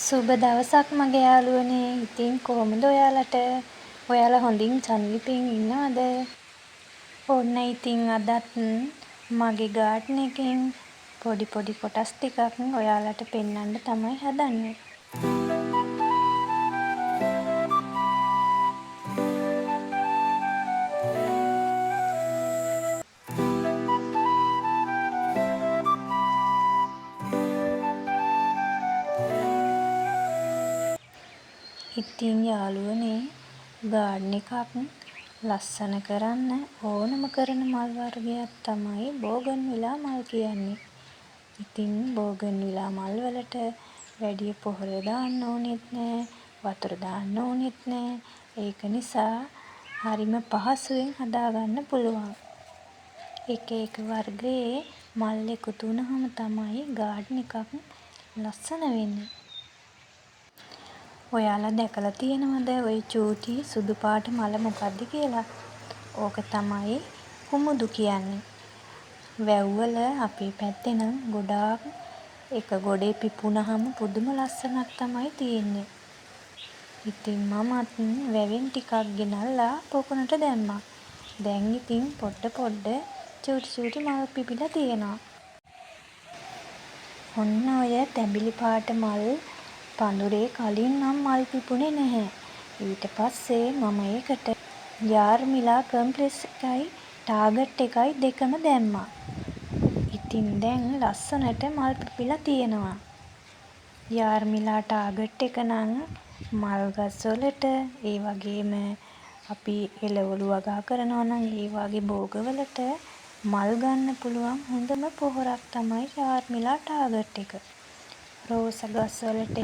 සුබ දවසක් මගේ යාළුවනේ. ඉතින් කොහොමද ඔයාලට? ඔයාලා හොඳින් සනීපෙන් ඉන්නවද? ඔන්න ඉතින් අදත් මගේ ගාඩන් එකෙන් පොඩි කොටස් ටිකක් ඔයාලට පෙන්වන්න තමයි හදන්නේ. ඉතින් යාළුවනේ ගාඩන් එකක් ලස්සන කරන්න ඕනම කරන මල් වර්ගයක් තමයි බෝගන්විලා මල් කියන්නේ. ඉතින් බෝගන්විලා මල් වලට වැඩි පොහොර දාන්න ඕනෙත් නෑ, වතුර දාන්න ඕනෙත් නෑ. ඒක නිසා හරිම පහසුවෙන් හදාගන්න පුළුවන්. එක වර්ගයේ මල් එකතු වුණාම තමයි ගාඩන් එකක් ලස්සන වෙන්නේ. ඔයාලා දැකලා තියෙනවද ඔය චූටි සුදු පාට මල මොකක්ද කියලා? ඕක තමයි කුමුදු කියන්නේ. වැව්වල අපේ පැත්තේ නම් ගොඩාක් එක ගොඩේ පිපුණාම පුදුම ලස්සනක් තමයි තියෙන්නේ. ඉතින් මමත් වැවෙන් ටිකක් ගෙනල්ලා පොකුණට දැම්මා. දැන් ඉතින් පොඩ චූටි මල් පිපිලා තියෙනවා. ඔන්න ඔය තැඹිලි පාට මල් පඳුරේ කලින් නම් මල් පිපුණේ නැහැ. ඊට පස්සේ මම ඒකට යාර්මිලා කොම්ප්ලෙක්ස් එකයි ටාගට් එකයි දෙකම දැම්මා. ඉතින් දැන් ලස්සනට මල් පිපිලා තියෙනවා. යාර්මිලා ටාගට් එක නම් මල් ගස් වලට, ඒ වගේම අපි එළවලු වගා කරනවා නම් ඒ වගේ බෝග වලට මල් ගන්න පුළුවන් හොඳම පොහොරක් තමයි යාර්මිලා ටාගට් එක. රෝස ගස් වලට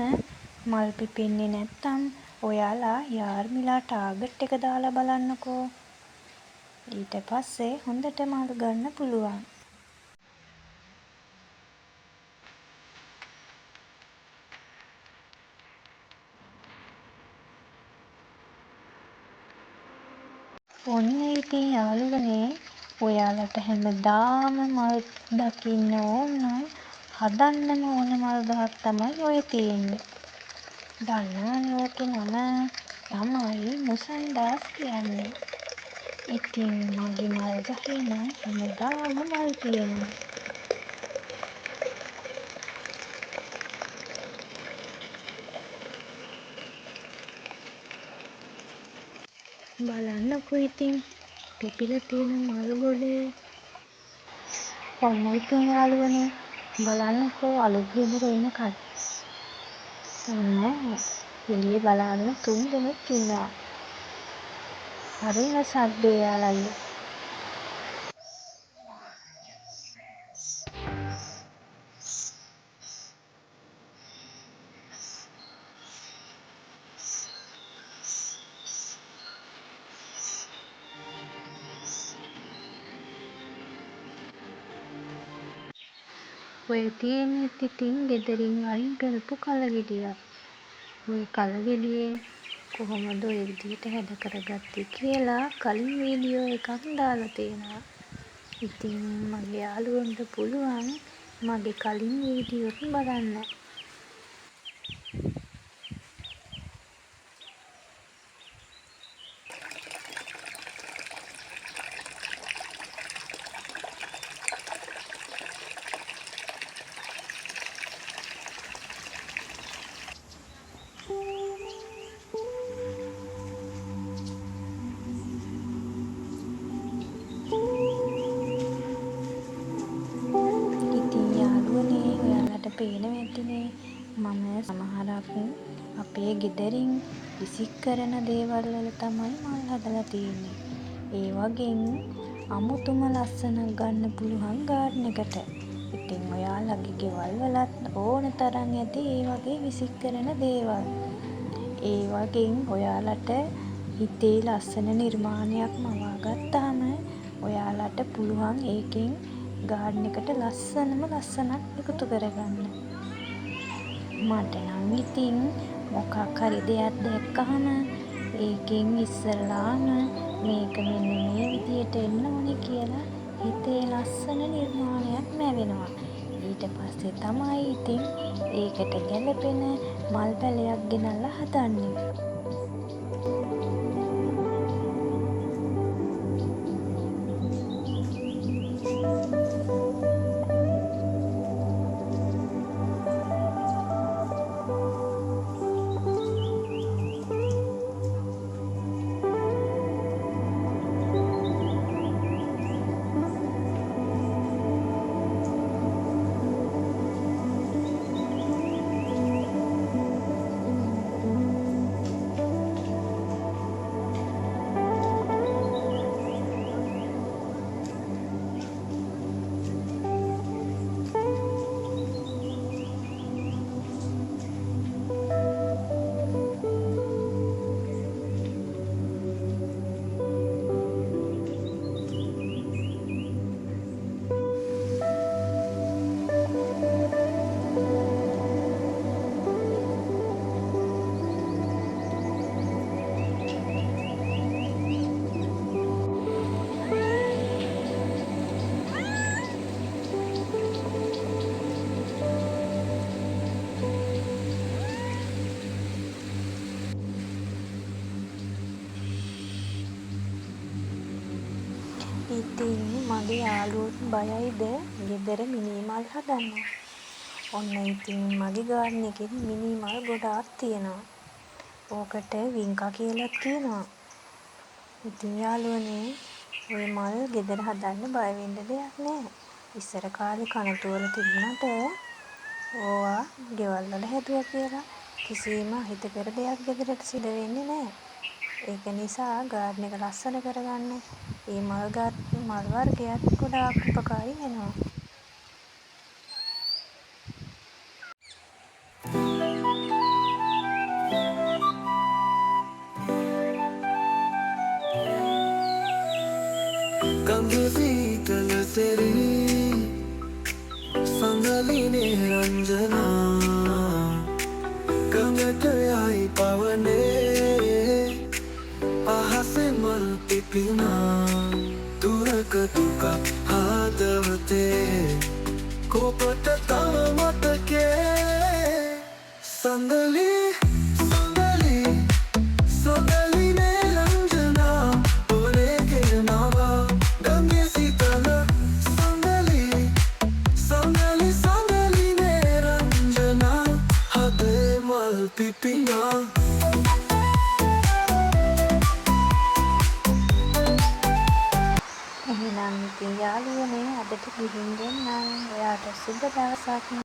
මල් පිපෙන්නේ නැත්නම් ඔයාලා යාර්මිලා ටාගට් එක දාලා බලන්නකෝ. ඊට පස්සේ හොඳට මල් ගන්න පුළුවන්. ඔන්න ඉතින් යාළුවනේ ඔයාලට හැමදාම මල් දකින්න ඕන නම් හදන්නම ඕන මල් ගහක් තමයි ඔය තියෙන්නේ. දන්නවනේ ඕකේ නම තමයි මුසන්දාස් කියන්නේ. ඉතින් මගේ මල් ගහේ නම් හැමදාම මල් තියෙනවා. බලන්නකෝ ඉතින් පිපිලා තියෙන මල් ගොඩේ. ඔන්න ඉතින් යාළුවනේ බලන්නකෝ අලුත් ගෙදර එන ඔන්න එළියේ බලාගෙන 3 දෙනෙක් ඉන්නවා. හරිම සද්දේ යාළුවනේ. ඔය තියෙන්නේ ඉතින් ගෙදරින් අයින් කරපු කලගෙඩියක්. ඔය කලගෙඩියේ කොහොමද ඔය විදිහට හැද කරගත්තේ කියලා කලින් වීඩියෝ එකක් දාලා තියෙනවා. ඉතින් මගේ යාළුවන්ට පුළුවන් මගේ කලින් වීඩියෝ එක බලන්න. ඉතින් යාළුවනේ ඔයාලට පේනවා ඇතිනේ මම සමහරක් අපේ ගෙදරින් විසික් කරන දේවල් වල තමයි මල් හදලා තියෙන්නේ. ඒ වගේම අමුතුම ලස්සනක් ගන්න පුළුවන් ගාඩන් එකට. ඉතින් ඔයාලගේ ගෙවල් වලත් ඕන තරම් ඇති ඒ වගේ විසික් කරන දේවල්. ඒ වගේම ඔයාලට හිතේ ලස්සන නිර්මාණයක් මවා ගත්තාම ඔයාලට පුළුවන් ඒකෙන් ගාඩන් එකට ලස්සනක් එකතු කරගන්න. මට නම් ඉතින් මොකක් හරි දෙයක් දැක්කහම ඒකෙන් ඉස්සරලාම මේක මෙන්න මේ විදියට එන්න ඕනේ කියලා හිතේ ලස්සන නිර්මාණයක් මැවෙනවා. ඊට පස්සේ තමයි ඉතින් ඒකට ගැලපෙන මල් පැලයක් ගෙනල්ලා හදන්නේ. ඉතින් මගේ යාළුවොත් බයයිද ගෙදර මිනිමල් හදන්න. ඔන්න ඉතින් මගේ ගාර්ඩන් එකෙත් මිනිමල් ගොඩාක් තියෙනවා. ඕකට විංකා කියලාත් කියනවා. ඉතින් යාළුවනේ ඔය මල් ගෙදර හදන්න බය වෙන්න දෙයක් නෑ. ඉස්සර කාලේ කනතුවල තිබුණට ඕවා ගෙවල් වල හැදුවා කියලා කිසිම අහිතකර දෙයක් ගෙදරට සිද්ධ වෙන්නේ නෑ. ඒක නිසා ගාර්ඩන් එක ලස්සන කරගන්න මේ මල් වර්ගයත් ගොඩාක් උපකාරී වෙනවා. ගඟ සීතල සෙරි සඳලිනේ රංජනා ගඟට යයි පවනේ අහසේ මල් පිපිනා දුරක දුක හදවතේ කොපට තව මතකේ සඳලි සඳලි සඳලිනේ රංජනා ඔරේ ගෙනවා ගඟේ සීතල සඳලි සඳලි සඳලිනේ රංජනා හදේ මල් පිපිනා එහෙනම් ඉතින් යාළුවනේ අදට ගිහින් දෙන්නම්. ඔයාට සුබ දවසක්.